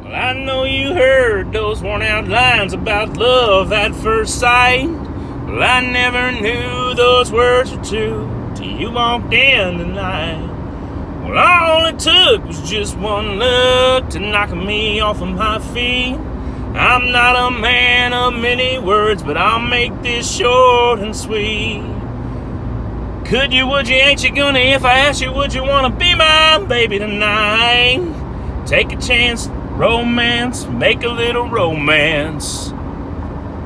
Well, I know you heard those worn out lines about love at first sight. Well, I never knew those words were true till you walked in tonight. Well, all it took was just one look to knock me off of my feet. I'm not a man of many words, but I'll make this short and sweet. Could you, would you, ain't you gonna? If I ask you, would you wanna be my baby tonight? Take a chance, romance, make a little romance.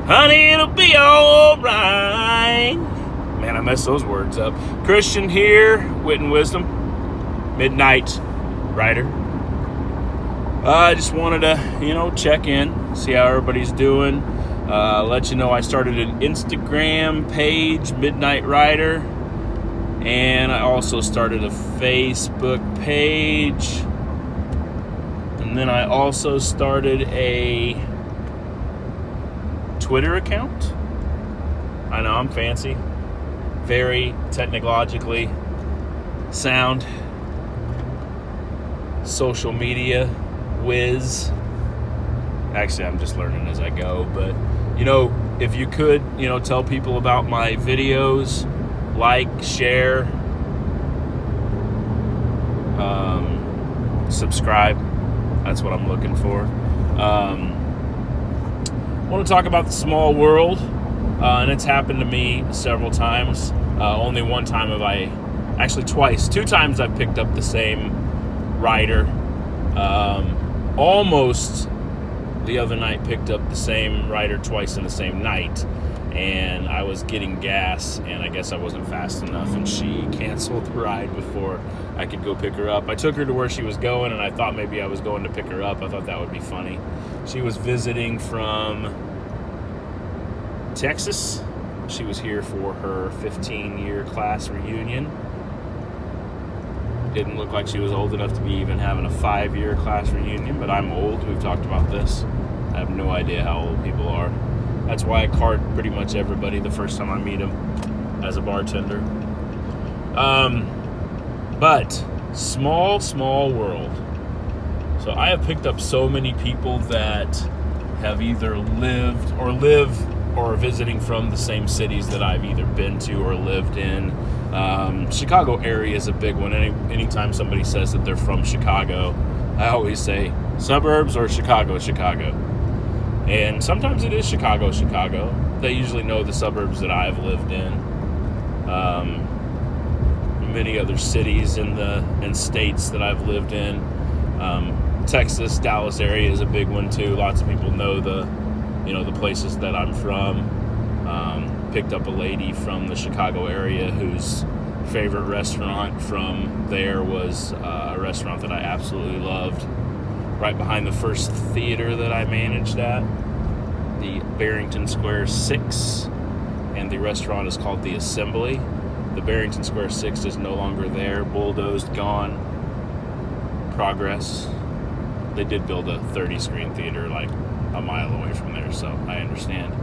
Honey, it'll be alright. Man, I messed those words up. Christian here, wit and wisdom, midnight rider. I just wanted to, check in, see how everybody's doing. Let you know I started an Instagram page, Midnight Rider. And I also started a Facebook page. And then I also started a Twitter account. I know, I'm fancy. Very technologically sound. Social media whiz. Actually, I'm just learning as I go. But, if you could, tell people about my videos. Like, share, subscribe. That's what I'm looking for. I want to talk about the small world, and it's happened to me several times. Only one time have actually twice. 2 times I've picked up the same rider. Almost the other night picked up the same rider twice in the same night. And I was getting gas, and I guess I wasn't fast enough, and she canceled the ride before I could go pick her up. I took her to where she was going, and I thought maybe I was going to pick her up. I thought that would be funny. She was visiting from Texas. She was here for her 15-year class reunion. Didn't look like she was old enough to be even having a 5-year class reunion, but I'm old. We've talked about this. I have no idea how old people are. That's why I card pretty much everybody the first time I meet them as a bartender. But small world. So I have picked up so many people that have either lived or live or are visiting from the same cities that I've either been to or lived in. Chicago area is a big one. Anytime somebody says that they're from Chicago, I always say suburbs or Chicago. And sometimes it is Chicago. They usually know the suburbs that I've lived in. Many other cities and states that I've lived in. Texas, Dallas area is a big one too. Lots of people know the places that I'm from. Picked up a lady from the Chicago area whose favorite restaurant from there was a restaurant that I absolutely loved. Right behind the first theater that I managed at, the Barrington Square 6, and the restaurant is called The Assembly. The Barrington Square 6 is no longer there, bulldozed, gone, progress. They did build a 30-screen theater like a mile away from there, so I understand.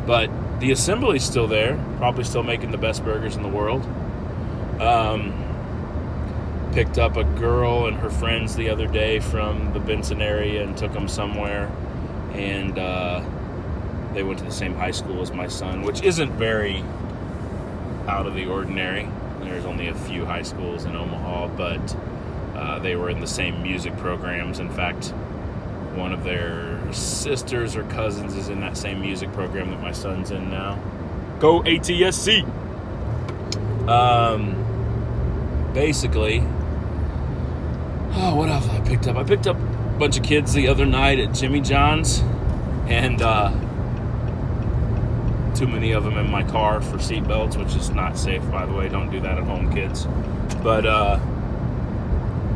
But The Assembly's still there, probably still making the best burgers in the world. Picked up a girl and her friends the other day from the Benson area and took them somewhere, and they went to the same high school as my son, which isn't very out of the ordinary. There's only a few high schools in Omaha, but they were in the same music programs. In fact, one of their sisters or cousins is in that same music program that my son's in now. Go ATSC! Basically, what else I picked up? I picked up a bunch of kids the other night at Jimmy John's, and too many of them in my car for seatbelts, which is not safe, by the way. Don't do that at home, kids. But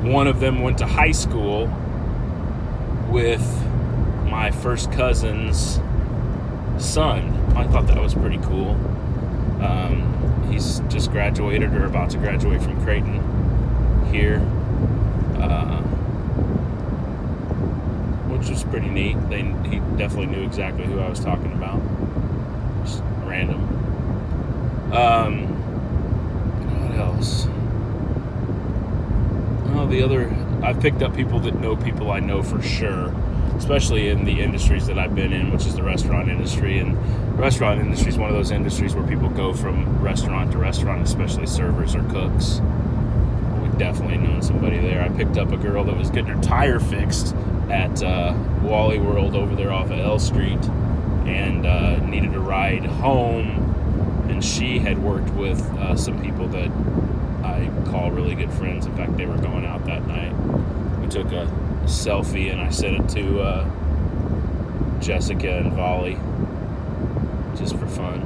one of them went to high school with my first cousin's son. I thought that was pretty cool. He's just graduated or about to graduate from Creighton here, which was pretty neat. He definitely knew exactly who I was talking about. Just random. What else? I've picked up people that know people I know for sure. especially in the industries that I've been in, which is the restaurant industry. And the restaurant industry is one of those industries where people go from restaurant to restaurant, especially servers or cooks. We've definitely known somebody there. I picked up a girl that was getting her tire fixed at Wally World over there off of L Street, and needed a ride home. And she had worked with some people that I call really good friends. In fact, they were going out that night. We took a selfie and I sent it to Jessica and Volley just for fun.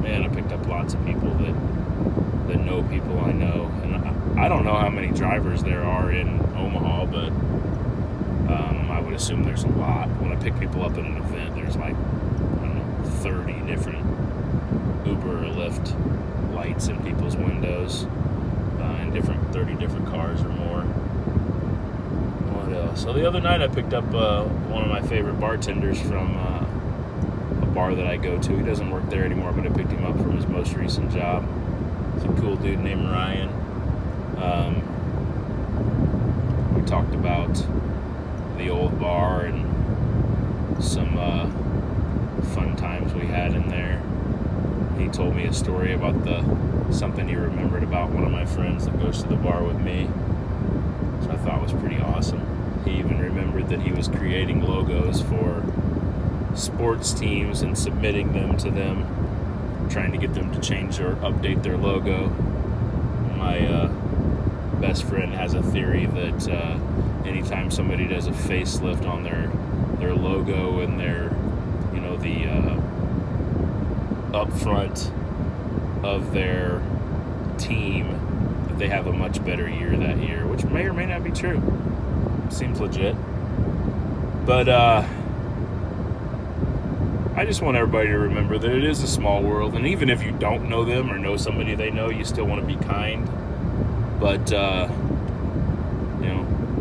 I picked up lots of people that know people I know. And I don't know how many drivers there are in Omaha, but I would assume there's a lot. When I pick people up at an event, there's like, I don't know, 30 different Uber or Lyft lights in people's windows, and 30 different cars or more. What else? So the other night I picked up one of my favorite bartenders from a bar that I go to. He doesn't work there anymore, but I picked him up from his most recent job. He's a cool dude named Ryan. We talked about the old bar and some fun times we had in there. He told me a story about something he remembered about one of my friends that goes to the bar with me, which I thought was pretty awesome. He even remembered that he was creating logos for sports teams and submitting them to them, trying to get them to change or update their logo. My best friend has a theory that anytime somebody does a facelift on their logo and their, the up front of their team, that they have a much better year that year, which may or may not be true. Seems legit. But I just want everybody to remember that it is a small world, and even if you don't know them or know somebody they know, you still want to be kind. But it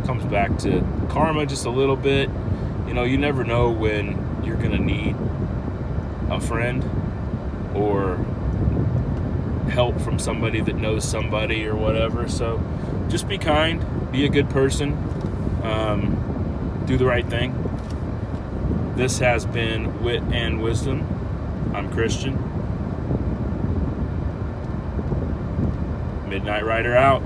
comes back to karma just a little bit. You never know when you're gonna need a friend or help from somebody that knows somebody or whatever. So just be kind, be a good person, do the right thing. This has been Wit and Wisdom. I'm Christian. Midnight Rider out.